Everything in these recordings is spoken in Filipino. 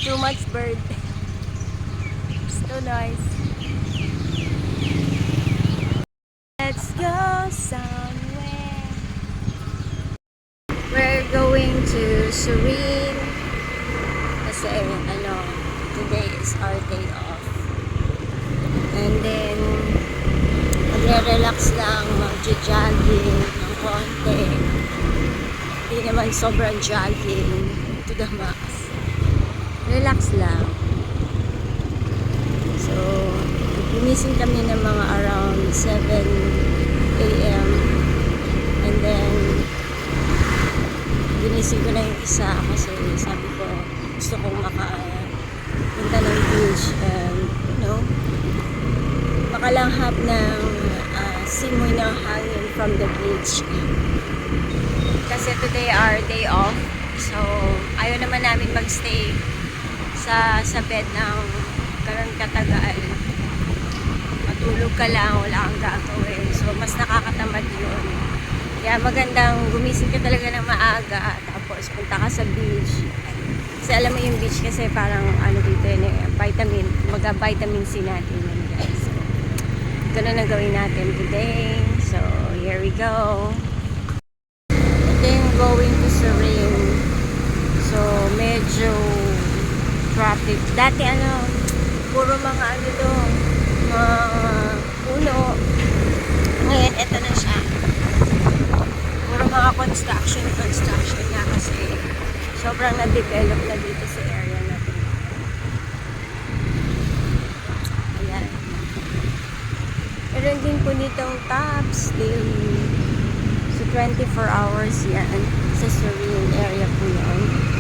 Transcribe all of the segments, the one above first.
Too much bird. It's too noise. Let's go somewhere. We're going to Serene. Kasi today is our day off. And then, magre-relax lang, mag-jogging ng konti. Hindi naman sobrang jogging to the max. Relax lang. So, gumising kami ng mga around 7 a.m. And then, ginising ko na yung isa kasi sabi ko, gusto kong makapunta ng beach and, makalanghap ng simoy ng hangin from the beach. Kasi today our day off. So, ayaw naman namin magstay sa bed ng ganun katagal. Matulog ka lang, wala kang gagawin. So, mas nakakatamad yun. Kaya magandang gumising ka talaga ng maaga. Tapos, punta ka sa beach. Kasi alam mo yung beach kasi parang dito yun vitamin C natin yun, guys. So, ganun ang gawin natin today. So, here we go. Ito yung going to Serene. So, medyo traffic. Dati puro mga doon, mga puno. Ngayon, ito na siya. Puro mga construction na kasi sobrang na-develop na dito sa area natin. Ayan. Meron din po ditong taps daily. So, 24 hours yan. Sa Serene area po yan.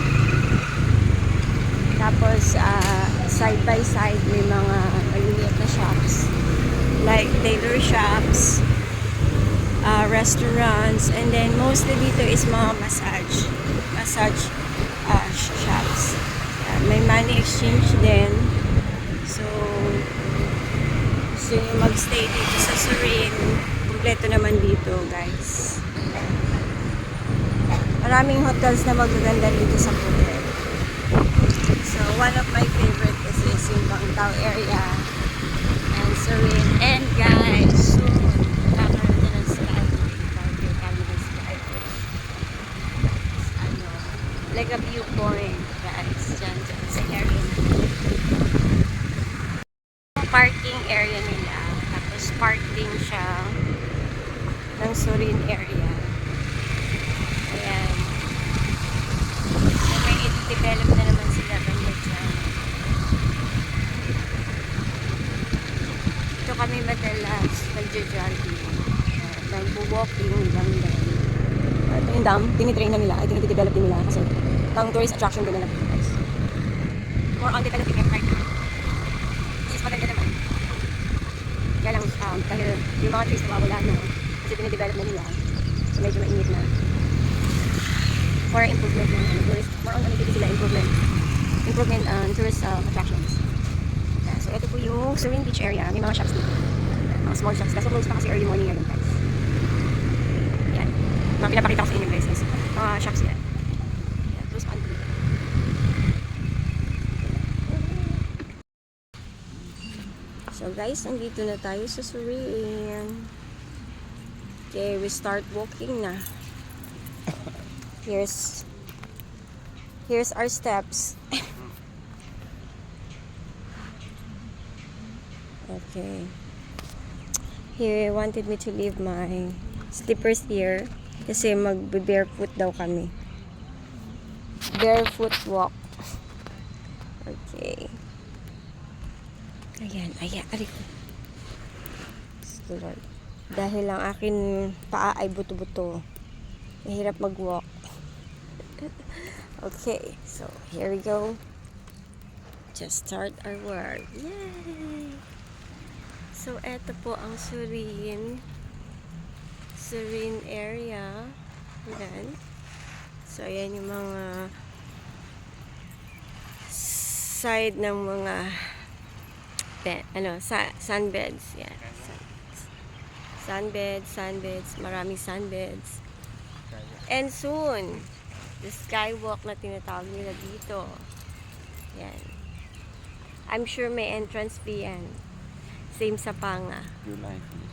Tapos, side by side may mga maliliit na shops. Like tailor shops, restaurants, and then mostly dito is mga massage shops. May money exchange din. So, gusto nyo magstay dito sa Serene, kompleto naman dito, guys. Maraming hotels na magaganda dito sa Phuket. So, one of my favorite is yung Bangtao area and Serene. And guys, soon, kakaroon na ng skyway. Kami ng skyway. Like a viewpoint, guys. Dyan sa area na. Parking area nila. Tapos park din siya ng Serene area. Ayan. So, may i-develop na naman sila banda dyan. Ito kami madalas nagja-jogging. Nagbo-walking lang din. Ito yung dam, tinitrain na nila. Ito yung i-develop din nila kasi pang tourist attraction din nila. More on developing and parking. Is maganda naman. Kaya lang, dahil yung mga trees nawawala na kasi tinidevelop na nila. So medyo mainit na. For improvement ng tourist. More on sila improvement tourist attractions. So ito po yung Serene Beach area. May mga shops dito. Mga small shops. Kaso close pa kasi early morning yan, guys. Yan. Mga pinapakita ko sa inyo, guys. Mga shops yan. Yan. Close pa. So guys, nandito na tayo sa Serene. Okay, we start walking na. Here's our steps. Okay. He wanted me to leave my slippers here kasi mag-barefoot daw kami. Barefoot walk. Okay. Ayan, ariko. Lord. Dahil ang akin paa ay buto-buto. Mahirap mag-walk. Okay, so here we go. Just start our work. Yay! So, eto po ang Serene area. Ayan. So, ayan yung mga side ng mga sunbeds. Yan. Sunbeds. Maraming sunbeds. And soon, the skywalk na tinatawag nila dito. Yan. I'm sure may entrance fee yan. Same sa Panga. July please.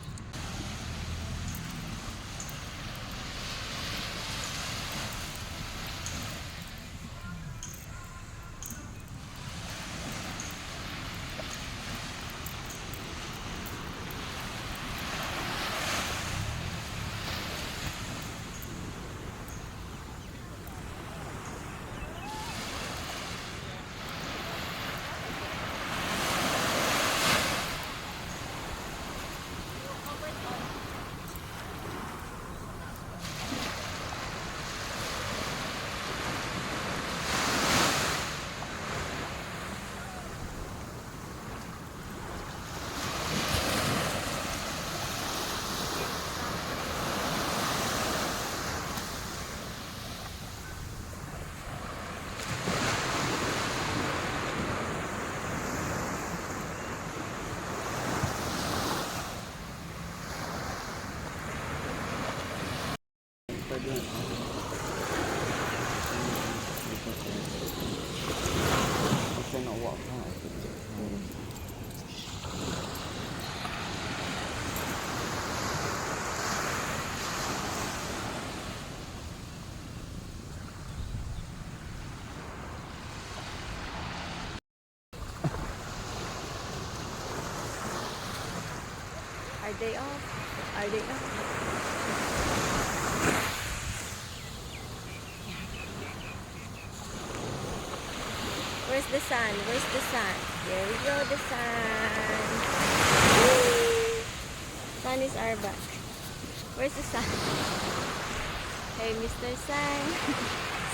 Pwede yan. Kasi na-walk na. Are they off? Are they off? Where's the sun? Where's the sun? There we go, the sun. Whee! Sun is our back. Where's the sun? Hey, Mr. Sun.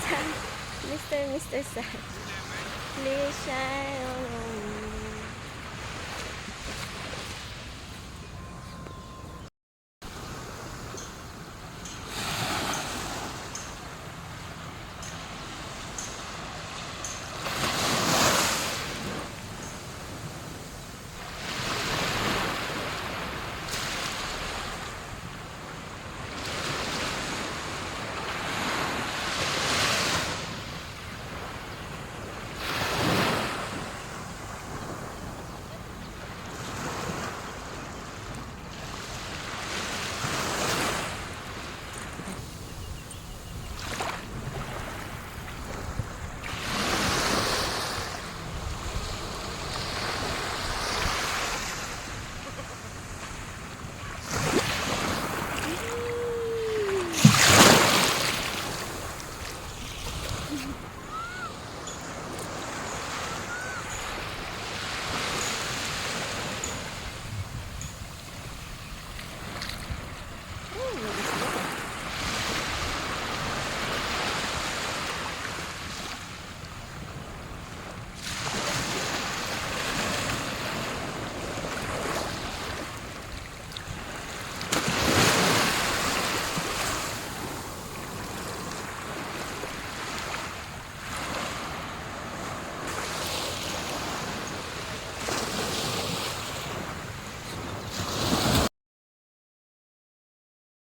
Sun. Mr. Sun. Please shine on me.